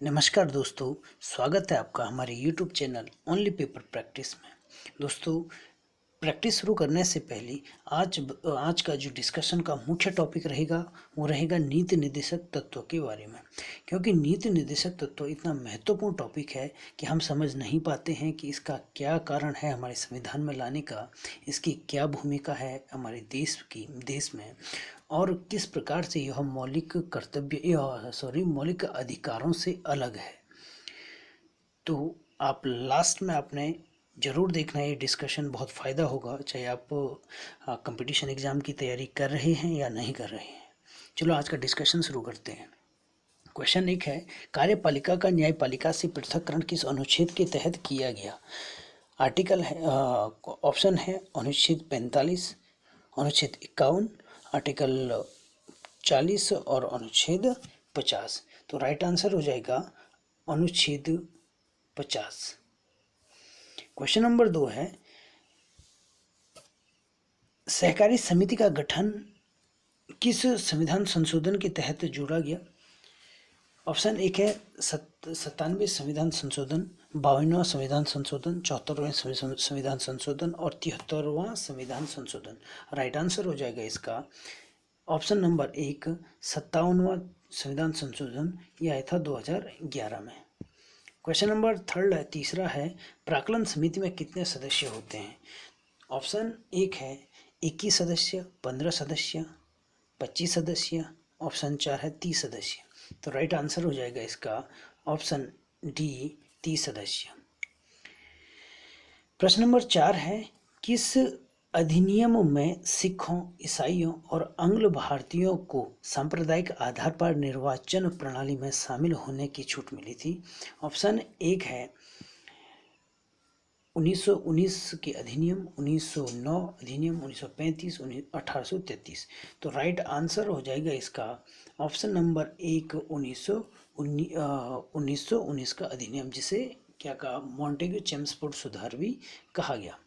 नमस्कार दोस्तों, स्वागत है आपका हमारे YouTube channel only paper practice में। दोस्तों, प्रैक्टिस शुरू करने से पहले आज का जो डिस्कशन का मुख्य टॉपिक रहेगा वो रहेगा नीति निर्देशक तत्व के बारे में। क्योंकि नीति निर्देशक तत्व इतना महत्वपूर्ण टॉपिक है कि हम समझ नहीं पाते हैं कि इसका क्या कारण है हमारे संविधान में लाने का, इसकी क्या भूमिका है हमारे देश में, और किस प्रकार से यह मौलिक अधिकारों से अलग है। तो आप लास्ट में आपने ज़रूर देखना, ये डिस्कशन बहुत फ़ायदा होगा, चाहे आप कंपटीशन एग्ज़ाम की तैयारी कर रहे हैं या नहीं कर रहे हैं। चलो आज का डिस्कशन शुरू करते हैं। क्वेश्चन 1 है, कार्यपालिका का न्यायपालिका से पृथक्करण किस अनुच्छेद के तहत किया गया? आर्टिकल है, ऑप्शन है अनुच्छेद 45, अनुच्छेद 51, आर्टिकल 40 और अनुच्छेद 50। तो राइट आंसर हो जाएगा अनुच्छेद 50। क्वेश्चन नंबर 2 है, सहकारी समिति का गठन किस संविधान संशोधन के तहत जोड़ा गया? ऑप्शन 1 है 97वें संविधान संशोधन, 52वां संविधान संशोधन, 74वें संविधान संशोधन और 73वां संविधान संशोधन। राइट आंसर हो जाएगा इसका ऑप्शन नंबर 1, 57वां संविधान संशोधन। यह आया था 2011 में। क्वेश्चन नंबर 3 है, तीसरा है, प्राक्कलन समिति में कितने सदस्य होते हैं? ऑप्शन 1 है 21 सदस्य, 15 सदस्य, 25 सदस्य। ऑप्शन 4 है 30 सदस्य। तो राइट आंसर हो जाएगा इसका ऑप्शन डी, 30 सदस्य। प्रश्न नंबर 4 है, किस अधिनियम में सिखों, ईसाइयों और आंग्ल भारतीयों को सांप्रदायिक आधार पर निर्वाचन प्रणाली में शामिल होने की छूट मिली थी? ऑप्शन 1 है 1919 के अधिनियम, 1909 अधिनियम, 1935, 1833। तो राइट आंसर हो जाएगा इसका ऑप्शन नंबर 1, 1919 का अधिनियम, जिसे क्या कहा, मॉन्टेग्यू चेम्सफोर्ड सुधार भी कहा गया।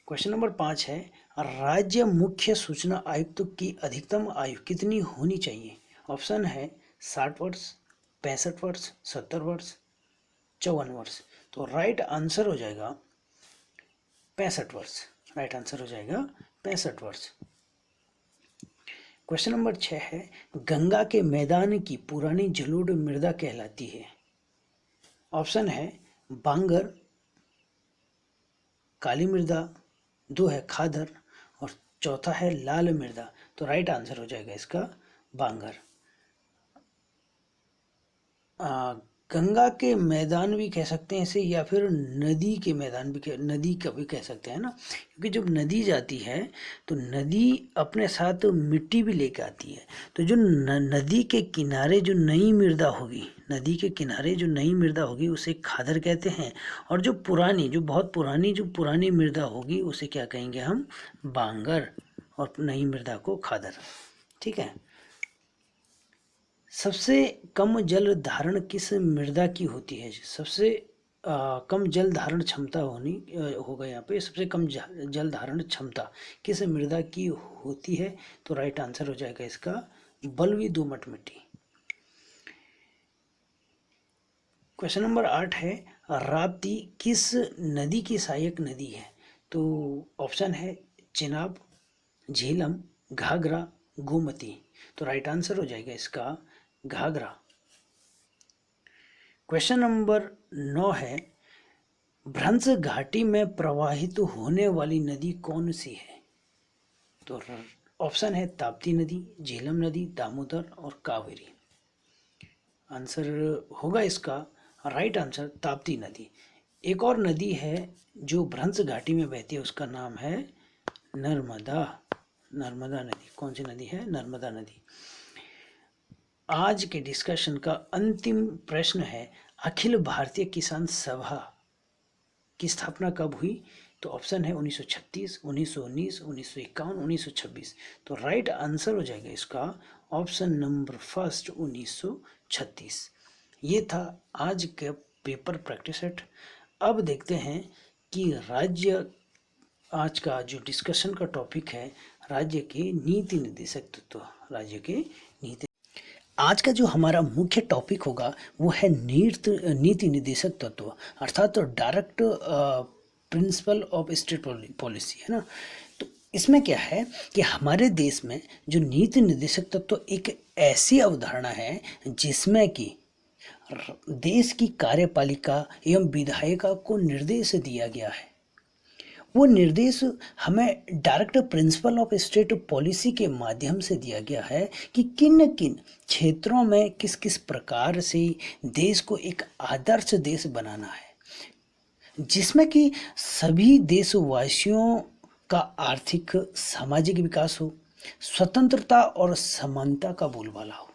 क्वेश्चन नंबर 5 है, राज्य मुख्य सूचना आयुक्त की अधिकतम आयु कितनी होनी चाहिए? ऑप्शन है 60 वर्ष, 65 वर्ष, 70 वर्ष, 54 वर्ष। तो राइट आंसर हो जाएगा 65 वर्ष। राइट आंसर हो जाएगा 65 वर्ष। क्वेश्चन नंबर 6 है, गंगा के मैदान की पुरानी जलोढ़ मृदा कहलाती है? ऑप्शन है बांगर, काली मृदा, 2 है खादर और चौथा है लाल मृदा। तो राइट आंसर हो जाएगा इसका बांगर। गंगा के मैदान भी कह सकते हैं इसे, या फिर नदी के मैदान भी, नदी का भी कह सकते हैं ना, क्योंकि जब नदी जाती है तो नदी अपने साथ मिट्टी भी लेकर आती है। तो जो नदी के किनारे जो नई मृदा होगी, नदी के किनारे जो नई मृदा होगी उसे खादर कहते हैं, और जो बहुत पुरानी मृदा होगी उसे क्या कहेंगे हम? बांगर, और नई मृदा को खादर। ठीक है। सबसे कम जल धारण किस मृदा की होती है? सबसे कम जल धारण क्षमता होगा यहाँ पे, सबसे कम जल धारण क्षमता किस मृदा की होती है? तो राइट आंसर हो जाएगा इसका बलुई दोमट मिट्टी। क्वेश्चन नंबर 8 है, राप्ती किस नदी की सहायक नदी है? तो ऑप्शन है चेनाब, झेलम, घाघरा, गोमती। तो राइट आंसर हो जाएगा इसका घाघरा। क्वेश्चन नंबर 9 है, भ्रंश घाटी में प्रवाहित होने वाली नदी कौन सी है? तो ऑप्शन है ताप्ती नदी, झेलम नदी, दामोदर और कावेरी। आंसर होगा इसका राइट आंसर ताप्ती नदी। एक और नदी है जो भ्रंश घाटी में बहती है, उसका नाम है नर्मदा। नर्मदा नदी। कौन सी नदी है? नर्मदा नदी। आज के डिस्कशन का अंतिम प्रश्न है, अखिल भारतीय किसान सभा की स्थापना कब हुई? तो ऑप्शन है 1936, 1919, 1951, 1926। तो राइट आंसर हो जाएगा इसका ऑप्शन नंबर फर्स्ट, 1936। ये था आज के पेपर प्रैक्टिस सेट। अब देखते हैं कि आज का जो डिस्कशन का टॉपिक है, राज्य के नीति निर्देशक तत्व। राज्य के नीति आज का जो हमारा मुख्य टॉपिक होगा वो है नीति निर्देशक तत्व, अर्थात तो direct principle of state policy, है ना। तो इसमें क्या है कि हमारे देश में जो नीति निर्देशक तत्व एक ऐसी अवधारणा है जिसमें कि देश की कार्यपालिका एवं विधायिका को निर्देश दिया गया है। वो निर्देश हमें direct principle of state policy के माध्यम से दिया गया है कि किन किन क्षेत्रों में किस किस प्रकार से देश को एक आदर्श देश बनाना है, जिसमें कि सभी देशवासियों का आर्थिक सामाजिक विकास हो, स्वतंत्रता और समानता का बोलबाला हो।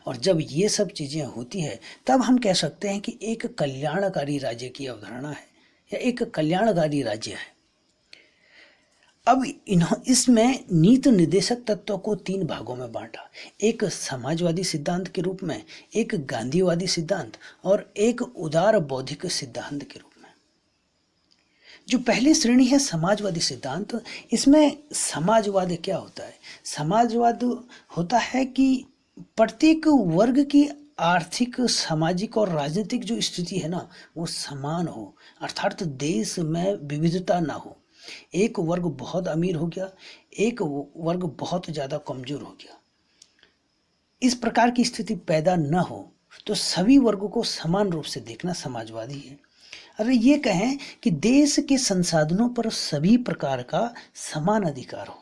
और जब ये सब चीज़ें होती है तब हम कह सकते हैं कि एक कल्याणकारी राज्य की अवधारणा है या एक कल्याणकारी राज्य है। अब इसमें नीति निर्देशक तत्व को 3 भागों में बांटा, एक समाजवादी सिद्धांत के रूप में, एक गांधीवादी सिद्धांत और एक उदार बौद्धिक सिद्धांत के रूप में। जो पहली श्रेणी है समाजवादी सिद्धांत, इसमें समाजवाद क्या होता है? समाजवाद होता है कि प्रत्येक वर्ग की आर्थिक, सामाजिक और राजनीतिक जो स्थिति है ना वो समान हो, अर्थात देश में विविधता ना हो। एक वर्ग बहुत अमीर हो गया, एक वर्ग बहुत ज़्यादा कमजोर हो गया, इस प्रकार की स्थिति पैदा न हो। तो सभी वर्गों को समान रूप से देखना समाजवादी है। अगर ये कहें कि देश के संसाधनों पर सभी प्रकार का समान अधिकार हो,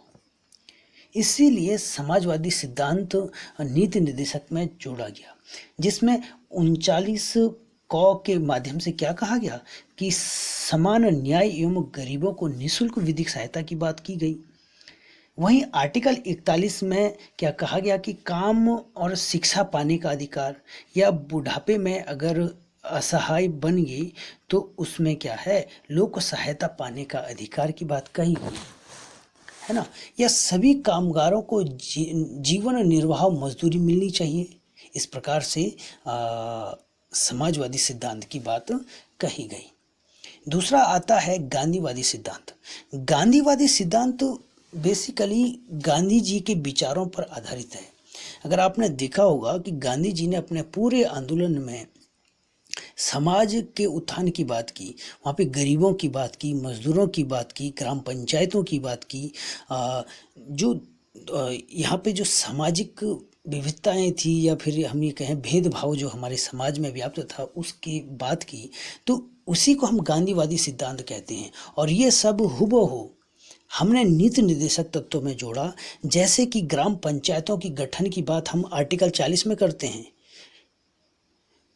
इसीलिए समाजवादी सिद्धांत नीति निर्देशक में जोड़ा गया, जिसमें 39 क के माध्यम से क्या कहा गया कि समान न्याय एवं गरीबों को निःशुल्क विधिक सहायता की बात की गई। वहीं आर्टिकल 41 में क्या कहा गया कि काम और शिक्षा पाने का अधिकार, या बुढ़ापे में अगर असहाय बन गई तो उसमें क्या है लोक सहायता पाने का अधिकार की बात कही गई, है ना। या सभी कामगारों को जीवन निर्वाह मजदूरी मिलनी चाहिए, इस प्रकार से समाजवादी सिद्धांत की बात कही गई। दूसरा आता है गांधीवादी सिद्धांत। गांधीवादी सिद्धांत बेसिकली गांधी जी के विचारों पर आधारित है। अगर आपने देखा होगा कि गांधी जी ने अपने पूरे आंदोलन में समाज के उत्थान की बात की, वहाँ पे गरीबों की बात की, मजदूरों की बात की, ग्राम पंचायतों की बात की, जो यहाँ पे जो सामाजिक विविधताएं थी या फिर हम ये कहें भेदभाव जो हमारे समाज में व्याप्त था उसकी बात की, तो उसी को हम गांधीवादी सिद्धांत कहते हैं। और ये सब हुबहू हमने नीति निर्देशक तत्वों में जोड़ा, जैसे कि ग्राम पंचायतों की गठन की बात हम आर्टिकल 40 में करते हैं।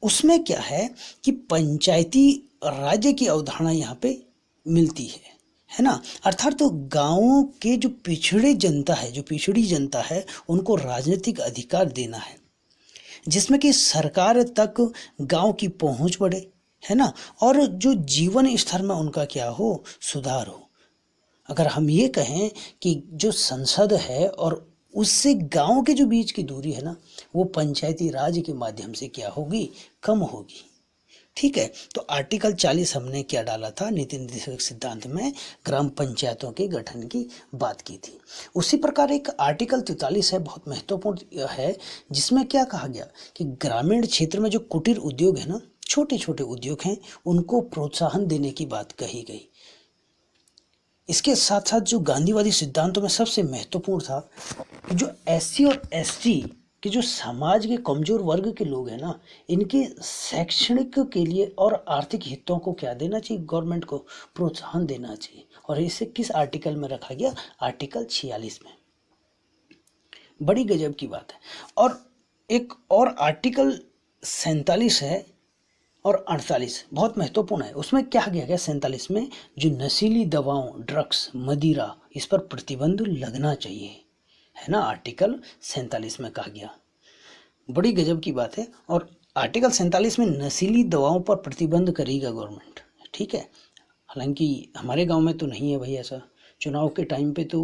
उसमें क्या है कि पंचायती राज्य की अवधारणा यहाँ पे मिलती है ना। अर्थात तो गांवों के जो पिछड़ी जनता है उनको राजनीतिक अधिकार देना है, जिसमें कि सरकार तक गांव की पहुंच बढ़े, है ना, और जो जीवन स्तर में उनका क्या हो, सुधार हो। अगर हम ये कहें कि जो संसद है और उससे गांव के जो बीच की दूरी है ना वो पंचायती राज के माध्यम से क्या होगी, कम होगी। ठीक है, तो आर्टिकल 40 हमने क्या डाला था नीति निर्देशक सिद्धांत में, ग्राम पंचायतों के गठन की बात की थी। उसी प्रकार एक आर्टिकल 43 है, बहुत महत्वपूर्ण है, जिसमें क्या कहा गया कि ग्रामीण क्षेत्र में जो कुटीर उद्योग है ना, छोटे छोटे उद्योग हैं, उनको प्रोत्साहन देने की बात कही गई। इसके साथ साथ जो गांधीवादी सिद्धांतों में सबसे महत्वपूर्ण था कि जो SC और ST के जो समाज के कमजोर वर्ग के लोग हैं ना, इनके शैक्षणिक के लिए और आर्थिक हितों को क्या देना चाहिए, गवर्नमेंट को प्रोत्साहन देना चाहिए। और इसे किस आर्टिकल में रखा गया, आर्टिकल 46 में। बड़ी गजब की बात है। और एक और आर्टिकल 47 है और 48 बहुत महत्वपूर्ण है। उसमें क्या किया गया 47 में, जो नशीली दवाओं, ड्रग्स, मदिरा, इस पर प्रतिबंध लगना चाहिए, है ना, आर्टिकल 47 में कहा गया। बड़ी गजब की बात है। और आर्टिकल 47 में नशीली दवाओं पर प्रतिबंध करेगा गवर्नमेंट, ठीक है। हालांकि हमारे गांव में तो नहीं है भाई ऐसा, चुनाव के टाइम पे तो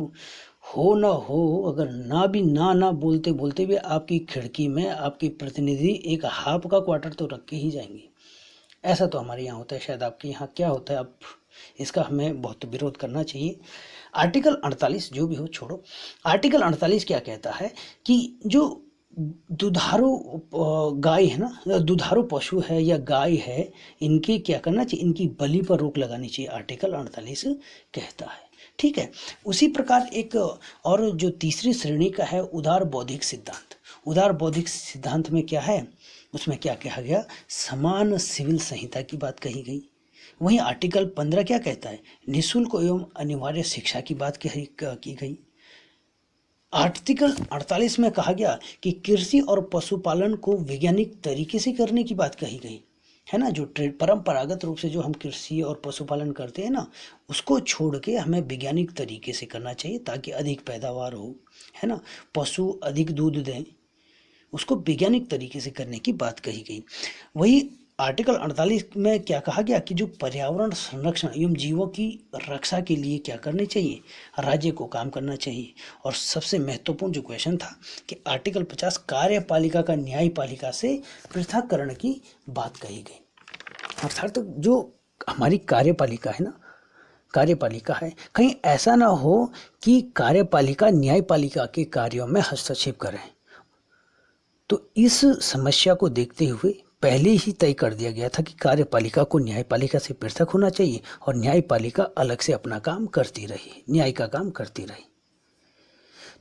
हो ना हो, अगर ना बोलते बोलते भी आपकी खिड़की में आपकी प्रतिनिधि एक हाफ का क्वार्टर तो रख के ही जाएंगे। ऐसा तो हमारे यहाँ होता है, शायद आपके यहाँ क्या होता है, अब इसका हमें बहुत विरोध करना चाहिए। आर्टिकल 48 जो भी हो छोड़ो, आर्टिकल 48 क्या कहता है कि जो दुधारू गाय है ना, दुधारू पशु है या गाय है, इनकी क्या करना चाहिए, इनकी बलि पर रोक लगानी चाहिए, आर्टिकल 48 कहता है। ठीक है। उसी प्रकार एक और जो तीसरी श्रेणी का है उदार बौद्धिक सिद्धांत। उदार बौद्धिक सिद्धांत में क्या है, उसमें क्या कहा गया, समान सिविल संहिता की बात कही गई। वहीं आर्टिकल 15 क्या कहता है, निःशुल्क एवं अनिवार्य शिक्षा की बात की गई। आर्टिकल 48 में कहा गया कि कृषि और पशुपालन को वैज्ञानिक तरीके से करने की बात कही गई है ना। जो परंपरागत रूप से जो हम कृषि और पशुपालन करते हैं ना, उसको छोड़ के हमें वैज्ञानिक तरीके से करना चाहिए ताकि अधिक पैदावार हो, है ना, पशु अधिक दूध दें, उसको वैज्ञानिक तरीके से करने की बात कही गई। वही आर्टिकल 48 में क्या कहा गया कि जो पर्यावरण संरक्षण एवं जीवों की रक्षा के लिए क्या करनी चाहिए, राज्य को काम करना चाहिए। और सबसे महत्वपूर्ण जो क्वेश्चन था कि आर्टिकल 50 कार्यपालिका का न्यायपालिका से पृथककरण की बात कही गई। अर्थात तो जो हमारी कार्यपालिका है ना, कार्यपालिका है, कहीं ऐसा ना हो कि कार्यपालिका न्यायपालिका के कार्यों में हस्तक्षेप करें। तो इस समस्या को देखते हुए पहले ही तय कर दिया गया था कि कार्यपालिका को न्यायपालिका से पृथक होना चाहिए और न्यायपालिका अलग से अपना काम करती रही, न्याय का काम करती रही।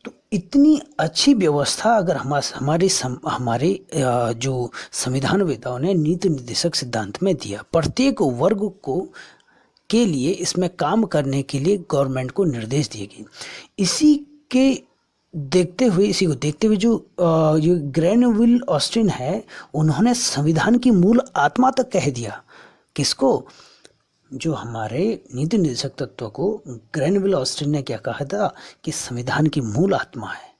तो इतनी अच्छी व्यवस्था अगर हमारे जो संविधानवेताओं ने नीति निर्देशक सिद्धांत में दिया, प्रत्येक वर्ग को के लिए इसमें काम करने के लिए गवर्नमेंट को निर्देश दिए गए। इसी को देखते हुए जो ग्रेनविल ऑस्टिन है, उन्होंने संविधान की मूल आत्मा तक कह दिया। किसको, जो हमारे नीति निर्देशक तत्व को ग्रेनविल ऑस्टिन ने क्या कहा था कि संविधान की मूल आत्मा है।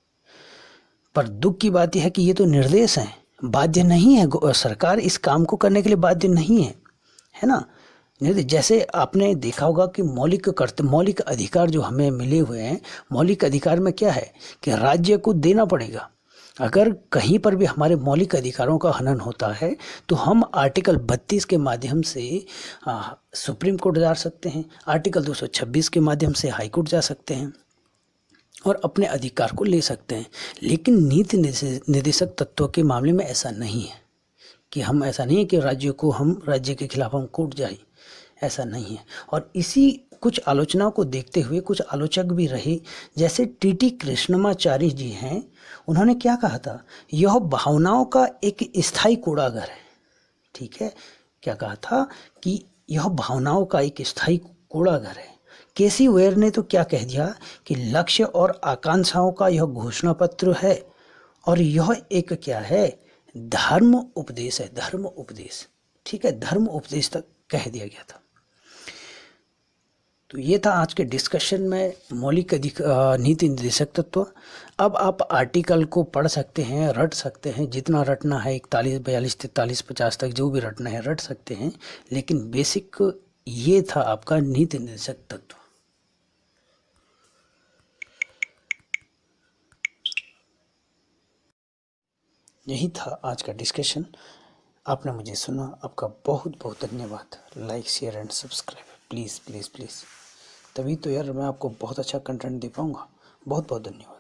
पर दुख की बात यह है कि ये तो निर्देश हैं, बाध्य नहीं है, सरकार इस काम को करने के लिए बाध्य नहीं है ना। जैसे आपने देखा होगा कि मौलिक अधिकार जो हमें मिले हुए हैं, मौलिक अधिकार में क्या है कि राज्य को देना पड़ेगा। अगर कहीं पर भी हमारे मौलिक अधिकारों का हनन होता है तो हम आर्टिकल 32 के माध्यम से सुप्रीम कोर्ट जा सकते हैं, आर्टिकल 226 के माध्यम से हाई कोर्ट जा सकते हैं और अपने अधिकार को ले सकते हैं। लेकिन नीति निर्देशक तत्व के मामले में ऐसा नहीं है कि ऐसा नहीं है कि राज्य के खिलाफ हम कोर्ट जाए, ऐसा नहीं है। और इसी कुछ आलोचनाओं को देखते हुए कुछ आलोचक भी रहे, जैसे टी कृष्णमाचार्य जी हैं, उन्होंने क्या कहा था, यह भावनाओं का एक स्थायी कूड़ाघर है। ठीक है, क्या कहा था कि यह भावनाओं का एक स्थायी कूड़ाघर है। केसी वेयर ने तो क्या कह दिया कि लक्ष्य और आकांक्षाओं का यह घोषणा पत्र है और यह एक क्या है, धर्म उपदेश है, धर्म उपदेश। ठीक है, धर्म उपदेश तक कह दिया गया था। तो ये था आज के डिस्कशन में मौलिक नीति निर्देशक तत्व। अब आप आर्टिकल को पढ़ सकते हैं, रट सकते हैं, जितना रटना है 41, 42, 43, 50 तक जो भी रटना है रट सकते हैं, लेकिन बेसिक ये था आपका नीति निर्देशक तत्व। यही था आज का डिस्कशन। आपने मुझे सुना, आपका बहुत बहुत धन्यवाद। Like, share and subscribe please please please, तभी तो यार मैं आपको बहुत अच्छा कंटेंट दे पाऊँगा। बहुत बहुत धन्यवाद।